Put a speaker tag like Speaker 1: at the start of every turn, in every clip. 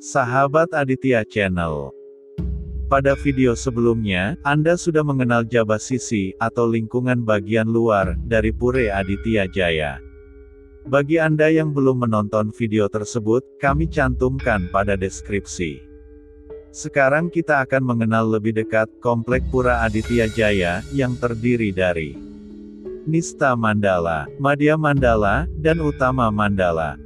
Speaker 1: Sahabat Aditya Channel. Pada video sebelumnya, Anda sudah mengenal Jabasisi, atau lingkungan bagian luar, dari Pura Aditya Jaya. Bagi Anda yang belum menonton video tersebut, kami cantumkan pada deskripsi. Sekarang kita akan mengenal lebih dekat, Komplek Pura Aditya Jaya, yang terdiri dari Nista Mandala, Madhya Mandala, dan Utama Mandala.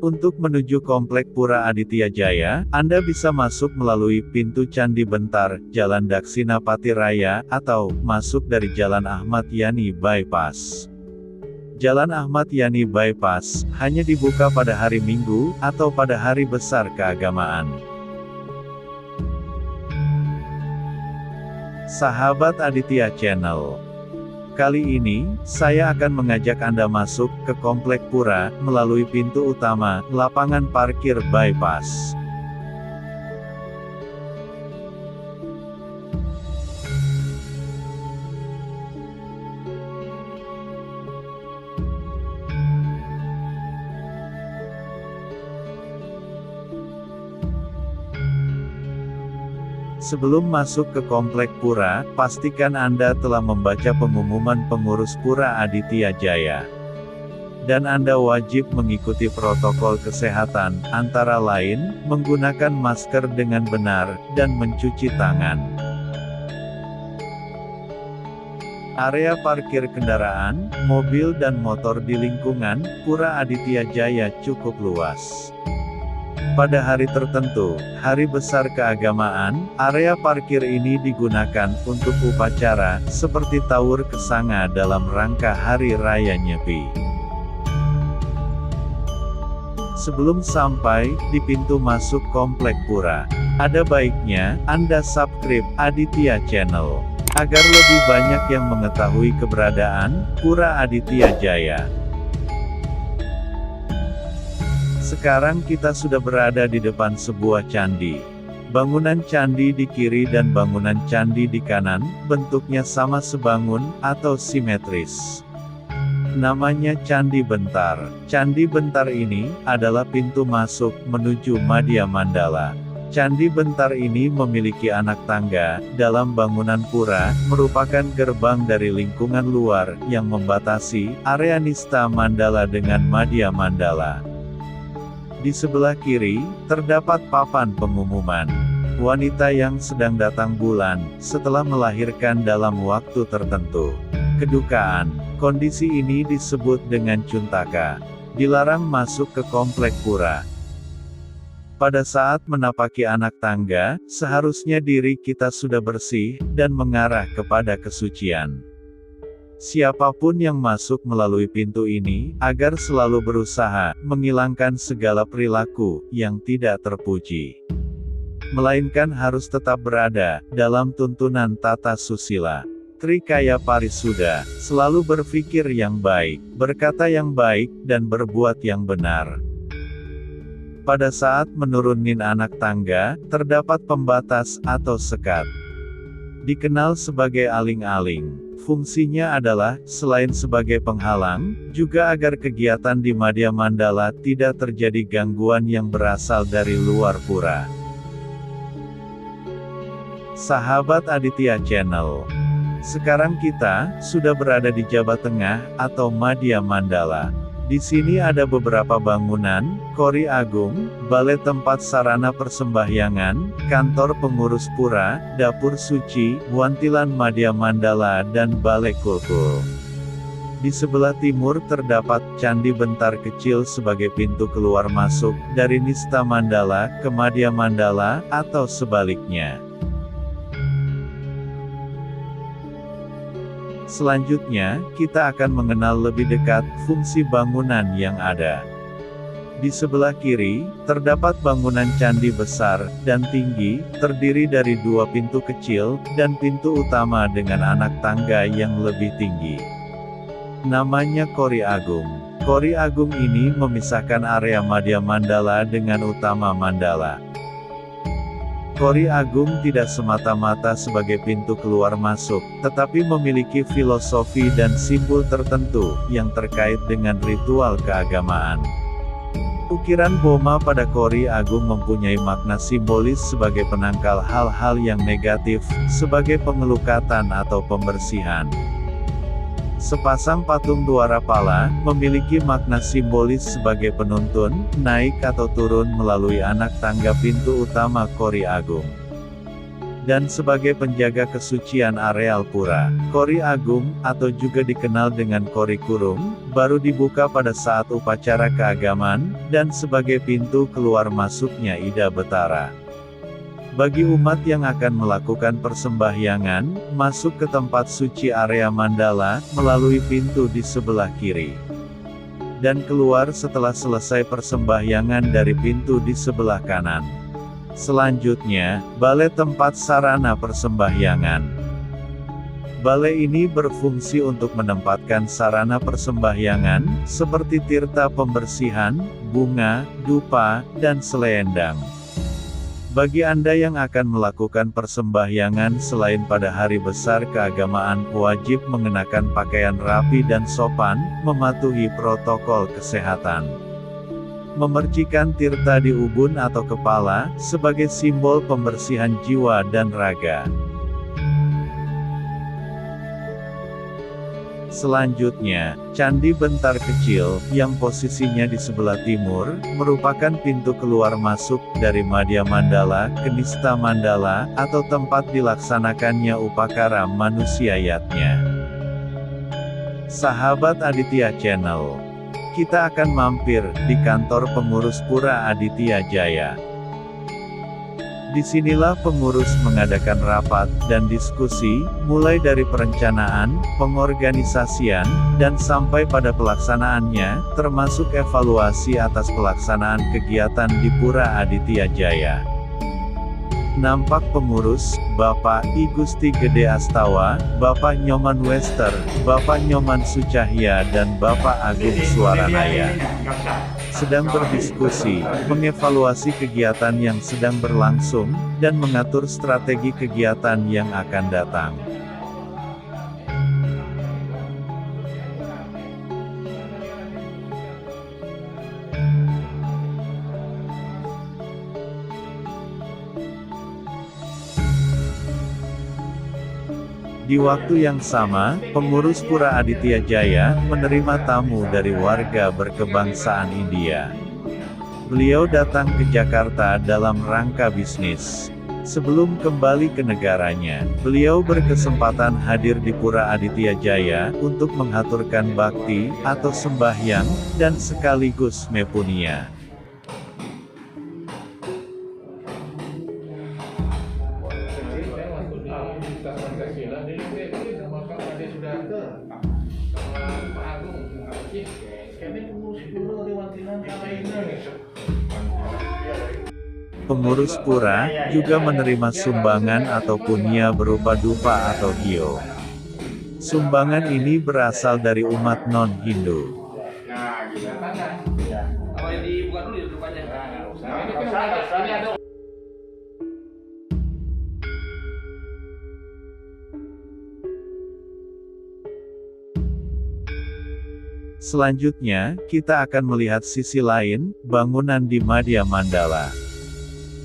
Speaker 1: Untuk menuju Komplek Pura Aditya Jaya, Anda bisa masuk melalui pintu Candi Bentar, Jalan Daksinapati Raya, atau masuk dari Jalan Ahmad Yani Bypass. Jalan Ahmad Yani Bypass hanya dibuka pada hari Minggu atau pada hari besar keagamaan. Sahabat Aditya Channel. Kali ini, saya akan mengajak Anda masuk ke Komplek Pura, melalui pintu utama, lapangan parkir bypass. Sebelum masuk ke Komplek Pura, pastikan Anda telah membaca pengumuman pengurus Pura Aditya Jaya. Dan Anda wajib mengikuti protokol kesehatan, antara lain, menggunakan masker dengan benar, dan mencuci tangan. Area parkir kendaraan, mobil dan motor di lingkungan Pura Aditya Jaya cukup luas. Pada hari tertentu, hari besar keagamaan, area parkir ini digunakan untuk upacara, seperti Tawur Kesanga dalam rangka Hari Raya Nyepi. Sebelum sampai di pintu masuk Komplek Pura, ada baiknya Anda subscribe Aditya Channel, agar lebih banyak yang mengetahui keberadaan Pura Aditya Jaya. Sekarang kita sudah berada di depan sebuah candi. Bangunan candi di kiri dan bangunan candi di kanan, bentuknya sama sebangun, atau simetris. Namanya Candi Bentar. Candi Bentar ini, adalah pintu masuk, menuju Madhya Mandala. Candi Bentar ini memiliki anak tangga, dalam bangunan pura, merupakan gerbang dari lingkungan luar, yang membatasi, area Nista Mandala dengan Madhya Mandala. Di sebelah kiri, terdapat papan pengumuman. Wanita yang sedang datang bulan, setelah melahirkan dalam waktu tertentu. Kedukaan, kondisi ini disebut dengan Cuntaka. Dilarang masuk ke Komplek Pura. Pada saat menapaki anak tangga, seharusnya diri kita sudah bersih, dan mengarah kepada kesucian. Siapapun yang masuk melalui pintu ini, agar selalu berusaha menghilangkan segala perilaku yang tidak terpuji. Melainkan harus tetap berada dalam tuntunan tata susila. Trikaya Parisuda, selalu berpikir yang baik, berkata yang baik, dan berbuat yang benar. Pada saat menurunin anak tangga, terdapat pembatas atau sekat. Dikenal sebagai aling-aling. Fungsinya adalah, selain sebagai penghalang, juga agar kegiatan di Madhya Mandala tidak terjadi gangguan yang berasal dari luar pura. Sahabat Aditya Channel. Sekarang kita sudah berada di Jabat Tengah, atau Madhya Mandala. Di sini ada beberapa bangunan, Kori Agung, balai tempat sarana persembahyangan, kantor pengurus pura, dapur suci, wantilan Madhya Mandala dan balai kulkul. Di sebelah timur terdapat Candi Bentar kecil sebagai pintu keluar masuk dari Nista Mandala ke Madhya Mandala, atau sebaliknya. Selanjutnya, kita akan mengenal lebih dekat fungsi bangunan yang ada. Di sebelah kiri, terdapat bangunan candi besar dan tinggi, terdiri dari dua pintu kecil, dan pintu utama dengan anak tangga yang lebih tinggi. Namanya Kori Agung. Kori Agung ini memisahkan area Madhya Mandala dengan Utama Mandala. Kori Agung tidak semata-mata sebagai pintu keluar masuk, tetapi memiliki filosofi dan simbol tertentu, yang terkait dengan ritual keagamaan. Ukiran Boma pada Kori Agung mempunyai makna simbolis sebagai penangkal hal-hal yang negatif, sebagai pengelukatan atau pembersihan. Sepasang patung Dwara Pala memiliki makna simbolis sebagai penuntun, naik atau turun melalui anak tangga pintu utama Kori Agung. Dan sebagai penjaga kesucian areal pura, Kori Agung, atau juga dikenal dengan Kori Kurung, baru dibuka pada saat upacara keagamaan, dan sebagai pintu keluar masuknya Ida Betara. Bagi umat yang akan melakukan persembahyangan, masuk ke tempat suci area mandala, melalui pintu di sebelah kiri. Dan keluar setelah selesai persembahyangan dari pintu di sebelah kanan. Selanjutnya, balai tempat sarana persembahyangan. Balai ini berfungsi untuk menempatkan sarana persembahyangan, seperti tirta pembersihan, bunga, dupa, dan selendang. Bagi Anda yang akan melakukan persembahyangan selain pada hari besar keagamaan, wajib mengenakan pakaian rapi dan sopan, mematuhi protokol kesehatan. Memercikan tirta di ubun atau kepala, sebagai simbol pembersihan jiwa dan raga. Selanjutnya, Candi Bentar Kecil, yang posisinya di sebelah timur, merupakan pintu keluar masuk dari Madya Mandala ke Nista Mandala, atau tempat dilaksanakannya upakara manusiayatnya. Sahabat Aditya Channel, kita akan mampir di kantor pengurus Pura Aditya Jaya. Disinilah pengurus mengadakan rapat dan diskusi, mulai dari perencanaan, pengorganisasian, dan sampai pada pelaksanaannya, termasuk evaluasi atas pelaksanaan kegiatan di Pura Aditya Jaya. Nampak pengurus, Bapak I Gusti Gede Astawa, Bapak Nyoman Wester, Bapak Nyoman Sucahya dan Bapak Agung Suaranaya sedang berdiskusi, mengevaluasi kegiatan yang sedang berlangsung, dan mengatur strategi kegiatan yang akan datang. Di waktu yang sama, pengurus Pura Aditya Jaya menerima tamu dari warga berkebangsaan India. Beliau datang ke Jakarta dalam rangka bisnis. Sebelum kembali ke negaranya, beliau berkesempatan hadir di Pura Aditya Jaya untuk mengaturkan bakti atau sembahyang dan sekaligus mepunia. Pengurus pura juga menerima sumbangan atau punya berupa dupa atau hio. Sumbangan ini berasal dari umat non-Hindu. Selanjutnya, kita akan melihat sisi lain, bangunan di Madya Mandala.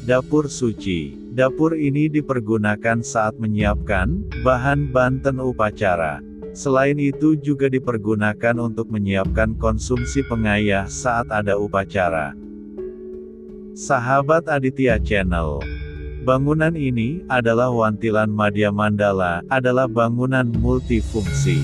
Speaker 1: Dapur suci. Dapur ini dipergunakan saat menyiapkan bahan banten upacara. Selain itu juga dipergunakan untuk menyiapkan konsumsi pengayah saat ada upacara. Sahabat Aditya Channel, bangunan ini adalah Wantilan Madya Mandala, adalah bangunan multifungsi.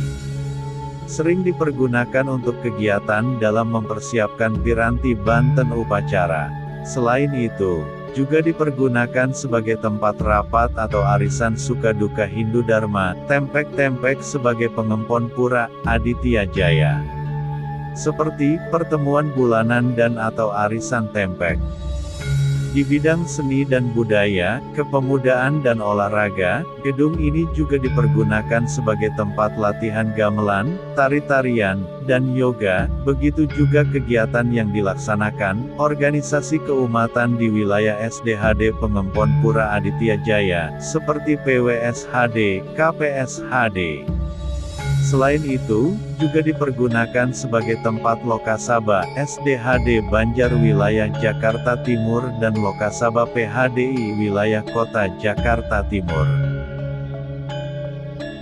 Speaker 1: Sering dipergunakan untuk kegiatan dalam mempersiapkan piranti banten upacara. Selain itu, juga dipergunakan sebagai tempat rapat atau arisan suka-duka Hindu Dharma, tempek-tempek sebagai pengempon Pura Aditya Jaya. Seperti pertemuan bulanan dan atau arisan tempek. Di bidang seni dan budaya, kepemudaan dan olahraga, gedung ini juga dipergunakan sebagai tempat latihan gamelan, tari-tarian, dan yoga. Begitu juga kegiatan yang dilaksanakan, organisasi keumatan di wilayah SDHD Pengempon Pura Aditya Jaya, seperti PWSHD, KPSHD. Selain itu, juga dipergunakan sebagai tempat Lokasaba SDHD Banjar wilayah Jakarta Timur dan Lokasaba PHDI wilayah Kota Jakarta Timur.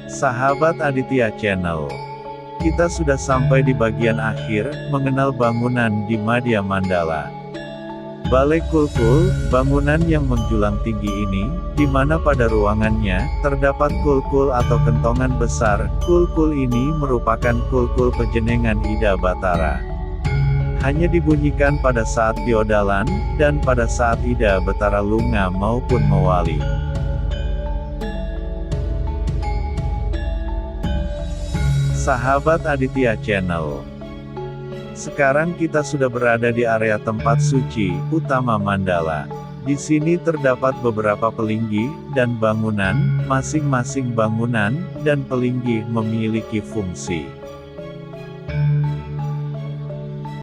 Speaker 1: Sahabat Aditya Channel, kita sudah sampai di bagian akhir, mengenal bangunan di Madya Mandala. Balai Kulkul, bangunan yang menjulang tinggi ini, di mana pada ruangannya, terdapat kulkul atau kentongan besar. Kulkul ini merupakan kulkul pejenengan Ida Batara. Hanya dibunyikan pada saat diodalan, dan pada saat Ida Batara lunga maupun mewali. Sahabat Aditya Channel, sekarang kita sudah berada di area tempat suci utama Mandala. Di sini terdapat beberapa pelinggi dan bangunan, masing-masing bangunan dan pelinggi memiliki fungsi.